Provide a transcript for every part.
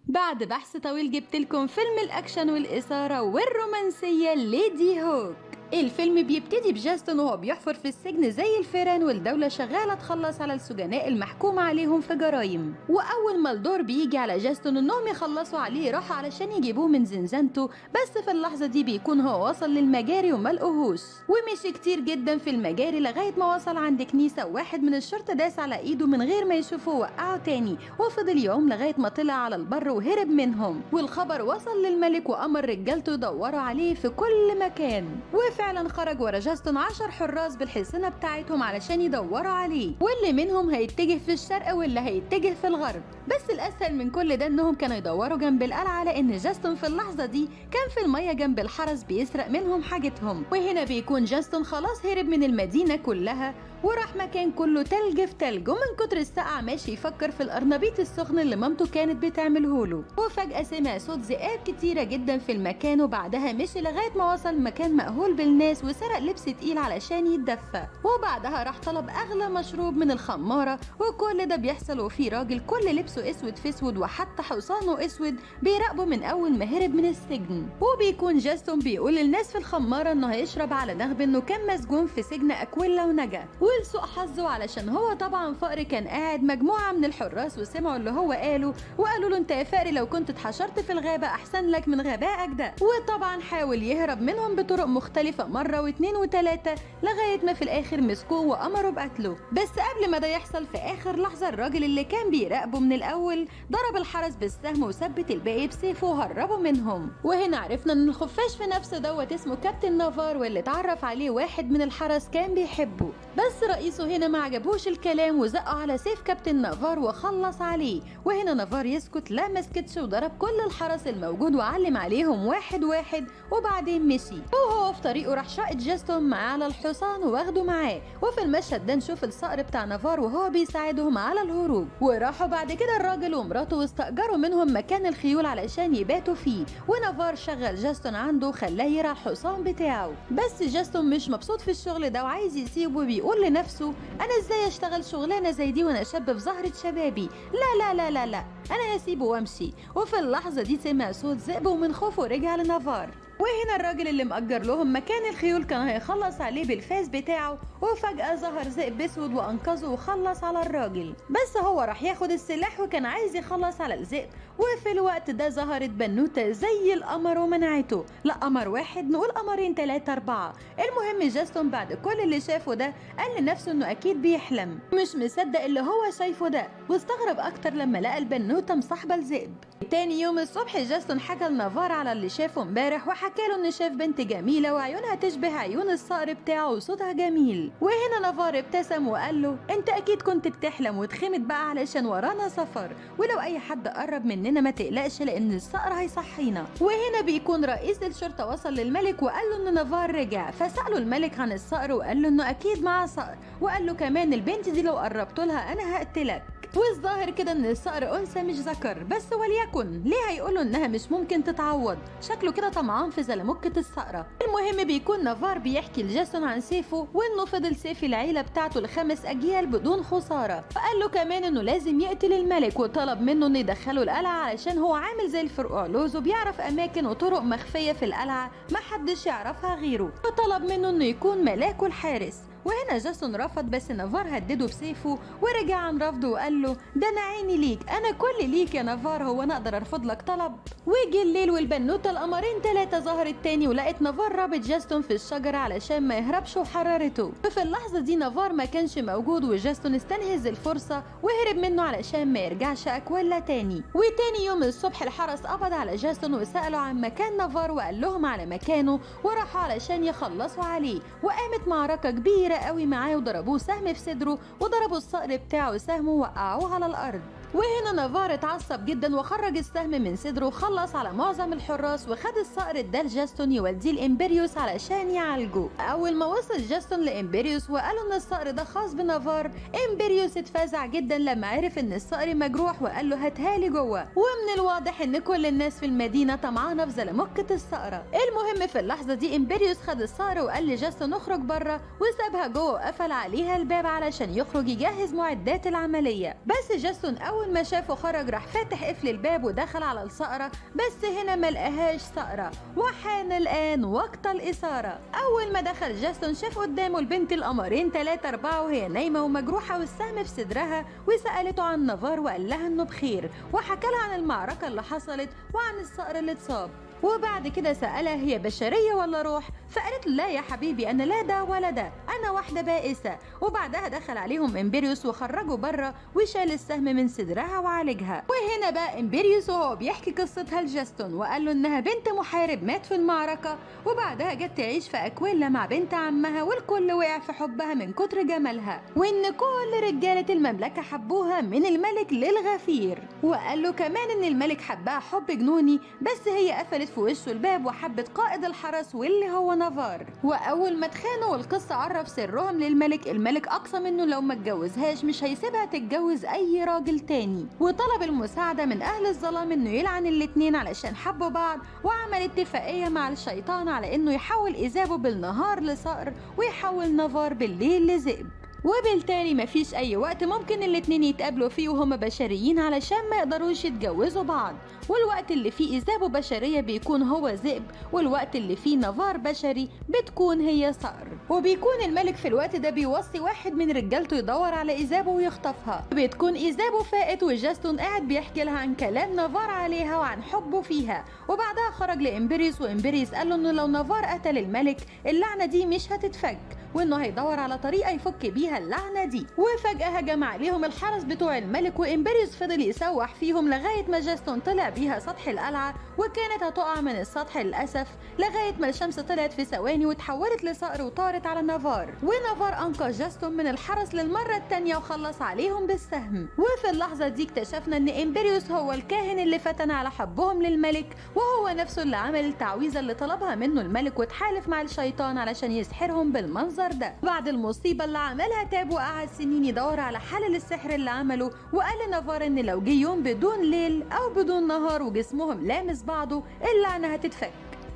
بعد بحث طويل جبتلكم فيلم الأكشن والإثارة والرومانسية ليدي هوك. الفيلم بيبتدي بجاستون وهو بيحفر في السجن زي الفيران، والدولة شغالة تخلص على السجناء المحكوم عليهم في جرائم. وأول ما الدور بيجي على جاستون إنهم يخلصوا عليه راحوا علشان يجيبوه من زنزانته، بس في اللحظة دي بيكون هو وصل للمجاري وملقوهوش، ومشي كتير جدا في المجاري لغاية ما وصل عند كنيسة، وواحد من الشرطة داس على إيده من غير ما يشوفه وقعه تاني، وفضل يوم لغاية ما طلع على البر وهرب منهم. والخبر وصل للملك وأمر رجالته يدوروا عليه في كل مكان، فعلا خرج ورا جاستون 10 حراس بالحصنة بتاعتهم علشان يدوروا عليه، واللي منهم هيتجه في الشرق واللي هيتجه في الغرب. بس الأسهل من كل ده إنهم كانوا يدوروا جنب القلعة، لأن جاستون في اللحظة دي كان في المية جنب الحرس بيسرق منهم حاجتهم. وهنا بيكون جاستون خلاص هرب من المدينة كلها وراح مكان كله تلج في تلج، ومن كتر السقعة ماشي يفكر في القرنبيط السخن اللي مامته كانت بتعمله له. وفجأة سمع صوت ذئاب كتيرة جدا في المكان، وبعدها مشي لغاية ما وصل مكان مأهول بالناس وسرق لبس تقيل علشان يتدفى، وبعدها راح طلب أغلى مشروب من الخمارة. وكل ده بيحصل وفي راجل كل لبسه اسود في اسود وحتى حصانه اسود بيراقبه من أول ما هرب من السجن. وبيكون جاستون بيقول للناس في الخمارة انه هيشرب على نغب انه كان مسجون في سجن أكويلا ونجا. ولسوء حظه علشان هو طبعا فقر كان قاعد مجموعة من الحراس وسمعوا اللي هو قاله، وقالوا له انت يا فقري لو كنت اتحشرت في الغابة احسن لك من غبائك ده. وطبعا حاول يهرب منهم بطرق مختلفة مرة واتنين وتلاتة لغاية ما في الاخر مسكوه وامروا بقتله. بس قبل ما ده يحصل في اخر لحظة الراجل اللي كان بيراقبه من الاول ضرب الحرس بالسهم وثبت الباقي بسيفه وهربوا منهم. وهنا عرفنا ان الخفاش في نفسه دوت اسمه كابتن نافار، واللي اتعرف عليه واحد من الحرس كان بيحبه، بس رئيسه هنا ما عجبوش الكلام وزقه على سيف كابتن نافار وخلص عليه. وهنا نافار يسكت، لا مسكتش وضرب كل الحرس الموجود وعلم عليهم واحد واحد وبعدين مشي. وهو في طريقه راح شاقط جاستون معاه على الحصان واخده معاه. وفي المشهد ده نشوف الصقر بتاع نافار وهو بيساعدهم على الهروب. وراحوا بعد كده الراجل ومراته واستأجروا منهم مكان الخيول علشان يباتوا فيه، ونافار شغل جاستون عنده وخلاه يرعى الحصان بتاعه. بس جاستون مش مبسوط في الشغل ده وعايز يسيبه، بيقول لنفسه انا ازاي اشتغل شغلانه زي دي وانا شاب في زهره شبابي، لا لا لا لا لا، انا هسيبه وامشي. وفي اللحظه دي سمع صوت ذئب ومن خوفه رجع لنافار. وهنا الراجل اللي مأجر لهم مكان الخيول كان هيخلص عليه بالفاس بتاعه، وفجأة ظهر ذئب اسود وانقذه وخلص على الراجل. بس هو راح ياخد السلاح وكان عايز يخلص على الذئب، وفي الوقت ده ظهرت بنوتة زي القمر ومنعته. لا قمر واحد، نقول قمرين تلاتة اربعة. المهم جاستون بعد كل اللي شافه ده قال لنفسه انه اكيد بيحلم، مش مصدق اللي هو شايفه ده، واستغرب اكتر لما لقى البنوتة مصاحبة الذئب. تاني يوم الصبح جاستون حكى لنافار على اللي شافه امبارح، وحكى له ان شاف بنت جميله وعيونها تشبه عيون الصقر بتاعه وصوتها جميل. وهنا نافار ابتسم وقال له انت اكيد كنت بتحلم وتخمت بقى علشان ورانا سفر، ولو اي حد قرب مننا ما تقلقش لان الصقر هيصحينا. وهنا بيكون رئيس الشرطه وصل للملك وقال له ان نافار رجع، فسأله الملك عن الصقر وقال له انه اكيد معاه صقر، وقال له كمان البنت دي لو قربت لها انا هقتلك. والظاهر كده ان الصقر انثى مش ذكر، بس وليكن ليه هيقولوا انها مش ممكن تتعوض، شكله كده طمعان في زلموكة الصقرة. المهم بيكون نافار بيحكي لجاستون عن سيفه وانه فضل سيف العيلة بتاعته ل5 اجيال بدون خسارة، فقال له كمان انه لازم يقتل الملك، وطلب منه انه يدخله القلعة علشان هو عامل زي الفرقعلوز وبيعرف اماكن وطرق مخفية في القلعة محدش يعرفها غيره، فطلب منه انه يكون ملاكه الحارس. وهنا جاستون رفض، بس نافار هدده بسيفه ورجع عن رفضه وقال له ده انا عيني ليك، انا كل ليك يا نافار، هو انا اقدر ارفض لك طلب؟ وجي الليل والبنوته القمرين 3 ظهرت تاني، ولقت نافار رابط جاستون في الشجره علشان ما يهربش وحررته. ففي اللحظه دي نافار ما كانش موجود، وجاستون استنهز الفرصه وهرب منه علشان ما يرجعش اكويلا تاني. وتاني يوم الصبح الحرس قبض على جاستون وسالوا عن مكان نافار وقال لهم على مكانه، وراحوا علشان يخلصوا عليه. وقامت معركه كبيره قوي معاه وضربوه سهم في صدره، وضربوا الصقر بتاعه سهم ووقعوه على الارض. وهنا نافار اتعصب جدا وخرج السهم من صدره وخلص على معظم الحراس، وخد الصقر ده لجاستون يوديه لإمبريوس علشان يعالجه. اول ما وصل جاستون لإمبريوس وقالوا ان الصقر ده خاص بنافار، إمبريوس اتفزع جدا لما عرف ان الصقر مجروح وقال له هاتهالي جوه. ومن الواضح ان كل الناس في المدينه طمعانه في زلموكة الصقره. المهم في اللحظه دي إمبريوس خد الصقر وقال لجاستون اخرج بره، وسابها جوه وقفل عليها الباب علشان يخرج يجهز معدات العمليه. بس جاستون اول واول ما شافه خرج راح فاتح قفل الباب ودخل على الصقرة، بس هنا ملقاهاش صقرة، وحان الآن وقت الإثارة. أول ما دخل جاستون شاف قدامه البنت القمرين 3 4 وهي نايمة ومجروحة والسهم في صدرها، وسألته عن نافار وقال لها إنه بخير، وحكى لها عن المعركة اللي حصلت وعن الصقر اللي اتصاب. وبعد كده سألها هي بشرية ولا روح، فقالت له لا يا حبيبي أنا لا ده ولا ده، أنا واحدة بائسة. وبعدها دخل عليهم إمبيريوس وخرجوا بره وشال السهم من صدرها وعالجها. وهنا بقى إمبيريوس وهو بيحكي قصتها لجاستون وقال له إنها بنت محارب مات في المعركة، وبعدها جت تعيش في أكويلا مع بنت عمها، والكل وقع في حبها من كتر جمالها، وإن كل رجالة المملكة حبوها من الملك للغفير. وقال له كمان إن الملك حبها حب جنوني، بس هي قفلت في وشه الباب وحبت قائد الحرس واللي هو نافار. واول ما اتخانوا والقصه عرف سرهم للملك، الملك اقسم انه لو ما اتجوزهاش مش هيسيبها تتجوز اي راجل تاني، وطلب المساعده من اهل الظلام انه يلعن الاتنين علشان حبوا بعض، وعمل اتفاقيه مع الشيطان على انه يحول ايزابو بالنهار لصقر ويحول نافار بالليل لذئب. وبالتالي مفيش اي وقت ممكن الاتنين يتقابلوا فيه وهما بشريين علشان ما يقدروش يتجوزوا بعض، والوقت اللي فيه إيزابو بشرية بيكون هو ذئب، والوقت اللي فيه نافار بشري بتكون هي صقر. وبيكون الملك في الوقت ده بيوصي واحد من رجالته يدور على إيزابو ويخطفها. بتكون إيزابو فائت وجاستون قاعد بيحكي لها عن كلام نافار عليها وعن حبه فيها، وبعدها خرج لإمبيريوس، وإمبيريوس قال له إنه لو نافار قتل الملك اللعنة دي مش هتتفك، وانه هيدور على طريقه يفك بيها اللعنه دي. وفجاه هجم عليهم الحرس بتوع الملك، وامبيريوس فضل يسوح فيهم لغايه ما جاستون طلع بيها سطح القلعه، وكانت هتقع من السطح للاسف، لغايه ما الشمس طلعت في ثواني وتحولت لصقر وطارت على نافار. ونافار انقذ جاستون من الحرس للمره الثانيه وخلص عليهم بالسهم. وفي اللحظه دي اكتشفنا ان امبيريوس هو الكاهن اللي فتن على حبهم للملك، وهو نفسه اللي عمل التعويذه اللي طلبها منه الملك وتحالف مع الشيطان علشان يسحرهم بالمنظر ده. بعد المصيبة اللي عملها تاب وقعد سنين يدور على حل للسحر اللي عمله، وقال لنافار ان لو جه يوم بدون ليل او بدون نهار وجسمهم لامس بعضه اللعنة هتتفك،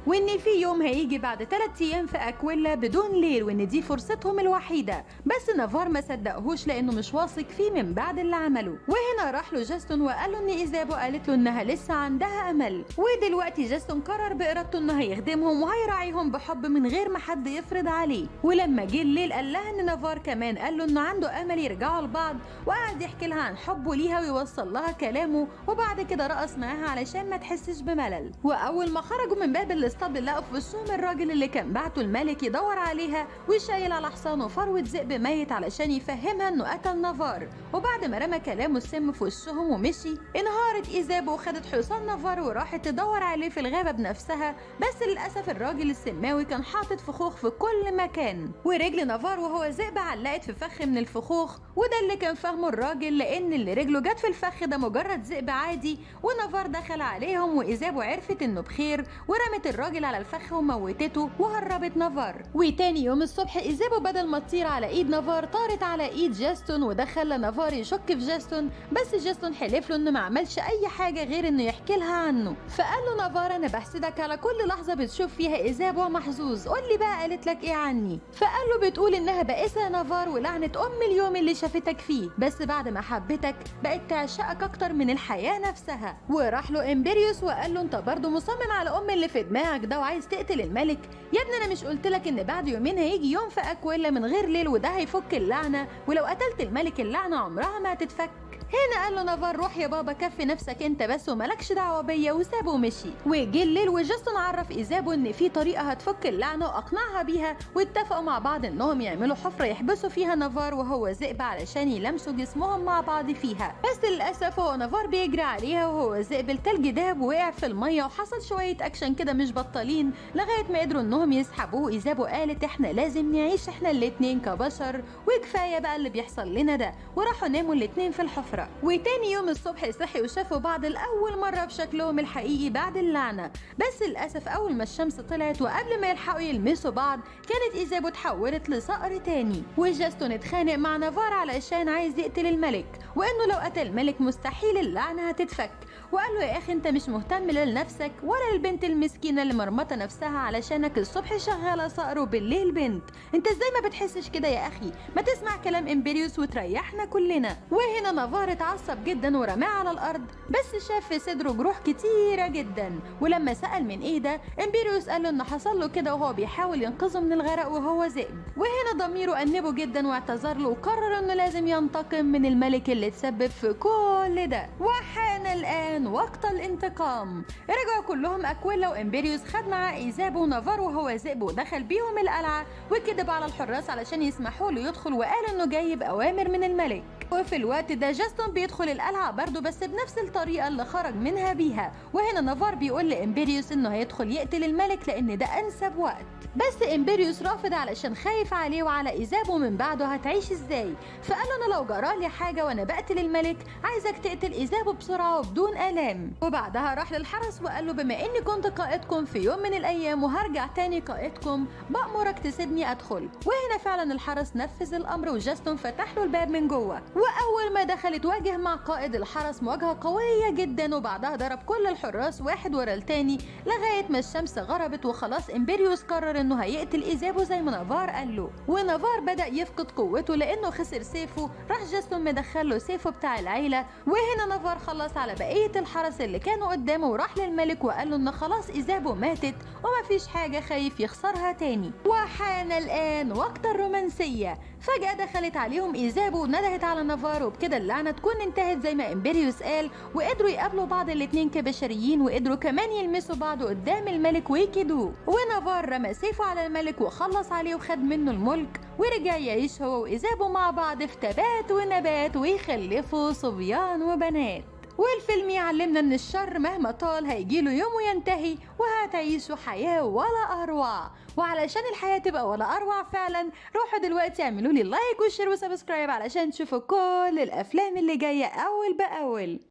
وان في يوم هيجي بعد 3 ايام في اكويلا بدون ليل، وان دي فرصتهم الوحيده. بس نافار ما صدقهوش لانه مش واثق فيه من بعد اللي عمله. وهنا راح له جاستون وقال له ان ايزابو قالت له انها لسه عندها امل، ودلوقتي جاستون قرر بارادته انه هيخدمهم وهيراعيهم بحب من غير ما حد يفرض عليه. ولما جه الليل قال لها ان نافار كمان قال له انه عنده امل يرجعوا لبعض، وقعد يحكي لها عن حبه ليها ويوصل لها كلامه، وبعد كده رقص معاها علشان ما تحسش بملل. واول ما خرجوا من باب الاسطبل لقوا في وشهم الراجل اللي كان بعته الملك يدور عليها وشايل على حصانه فروة ذئب ميت علشان يفهمها انه قتل نافار. وبعد ما رمى كلامه السم في وشهم ومشي، انهارت ايزابو وخدت حصان نافار وراحت تدور عليه في الغابه بنفسها، بس للاسف الراجل السماوي كان حاطط فخوخ في كل مكان، ورجل نافار وهو ذئب علقت في فخ من الفخوخ، وده اللي كان فاهمه الراجل، لان اللي رجله جت في الفخ ده مجرد ذئب عادي. ونافار دخل عليهم وايزابو عرفت انه بخير ورمت الراجل على الفخ وموتته وهربت نافار. وتاني يوم الصبح ايزابو بدل ما تطير على ايد نافار طارت على ايد جاستون، وده خلى نافار يشك في جاستون، بس جاستون حلف له انه ما عملش اي حاجه غير انه يحكي لها عنه. فقال له نافار انا بحسدك على كل لحظه بتشوف فيها ايزابو محظوظ، قول لي بقى قالت لك ايه عني؟ فقال له بتقول انها بائسه نافار ولعنه اليوم اللي شافتك فيه، بس بعد ما حبتك بقت تعشقك اكتر من الحياه نفسها. وراح له امبيريوس وقال له انت برضه مصمم على اللي في دماغك ده وعايز تقتل الملك؟ يا ابني انا مش قلت لك ان بعد يومين هيجي يوم في اكويلا من غير ليل وده هيفك اللعنه، ولو قتلت الملك اللعنه عمرها ما هتتفك. هنا قال له نافار روح يا بابا كفي نفسك انت بس وملكش دعوه بيا، وسابه ومشي. وجه الليل وجاستون عرف ايزابو ان في طريقه هتفك اللعنه واقنعها بيها، واتفقوا مع بعض انهم يعملوا حفره يحبسوا فيها نافار وهو ذئب علشان يلمسوا جسمهم مع بعض فيها. بس للاسف هو نافار بيجري عليها وهو ذئب التلج داب ووقع في الميه، وحصل شويه اكشن كده مش بطالين لغايه ما قدروا انهم يسحبوه. ايزابو قالت احنا لازم نعيش احنا الاتنين كبشر وكفايه بقى اللي بيحصل لنا ده، وراحوا ناموا الاتنين في الحفره. وتاني يوم الصبح صحي وشافوا بعض لأول مرة بشكلهم الحقيقي بعد اللعنة، بس للأسف أول ما الشمس طلعت وقبل ما يلحقوا يلمسوا بعض كانت إيزابو اتحولت لصقر تاني. وجاستون اتخانق مع نافار علشان عايز يقتل الملك، وإنه لو قتل الملك مستحيل اللعنة هتتفك، وقال له يا اخي انت مش مهتم لا لنفسك ولا للبنت المسكينه اللي مرمطه نفسها علشانك الصبح شغاله صقر وبالليل بنت. انت ازاي ما بتحسش كده يا اخي؟ ما تسمع كلام امبريوس وتريحنا كلنا. وهنا نافار اتعصب جدا ورماه على الارض، بس شاف في صدره جروح كتيره جدا. ولما سال من ايه ده، امبريوس قال له ان حصل له كده وهو بيحاول ينقذه من الغرق وهو ذئب. وهنا ضميره أنبه جدا واعتذر له وقرر انه لازم ينتقم من الملك اللي تسبب في كل ده. وحان الان وقت الانتقام. رجعوا كلهم اكويلا وامبريوس خد معاه ايزابو ونافار وهو ذئب ودخل بيهم القلعه وكذب على الحراس علشان يسمحوا له يدخل وقال انه جاي باوامر من الملك. وفي الوقت ده جاستون بيدخل القلعه برضه بس بنفس الطريقه اللي خرج منها بيها. وهنا نافار بيقول لامبريوس انه هيدخل يقتل الملك لان ده انسب وقت، بس امبريوس رافض علشان خايف عليه وعلى ايزابو من بعده هتعيش ازاي. فقال له انا لو جرالي حاجه وانا بقتل الملك عايزك تقتل ايزابو بسرعه وبدون الام. وبعدها راح للحرس وقال له بما اني كنت قائدكم في يوم من الايام وهرجع تاني قائدكم بامرك تسيبني ادخل. وهنا فعلا الحرس نفذ الامر وجاستون فتح له الباب من جوه. واول ما دخل اتواجه مع قائد الحرس مواجهه قويه جدا وبعدها ضرب كل الحراس واحد ورا التاني لغايه ما الشمس غربت. وخلاص امبريوس قرر انه هيقتل ايزابو زي ما نافار قال له. ونافار بدا يفقد قوته لانه خسر سيفه. راح جاستون مدخله سيفه بتاع العيله. وهنا نافار خلص على بقيه الحرس اللي كانوا قدامه وراح للملك وقال له ان خلاص ايزابو ماتت ومفيش حاجه خايف يخسرها تاني. وحان الان وقت الرومانسيه. فجاه دخلت عليهم ايزابو وندهت على نافار وبكده اللعنه تكون انتهت زي ما امبريوس قال. وقدروا يقابلوا بعض الاتنين كبشريين وقدروا كمان يلمسوا بعض قدام الملك ويكيدوه. ونافار رمى سيفه على الملك وخلص عليه وخد منه الملك ورجع يعيش هو وإيزابو مع بعض في تبات ونبات ويخلفوا صبيان وبنات. والفيلم يعلمنا ان الشر مهما طال هيجيله يوم وينتهي وهتعيشوا حياة ولا اروع. وعلشان الحياة تبقى ولا اروع فعلا روحوا دلوقتي اعملوا لي لايك وشير وسبسكرايب علشان تشوفوا كل الافلام اللي جاية اول باول.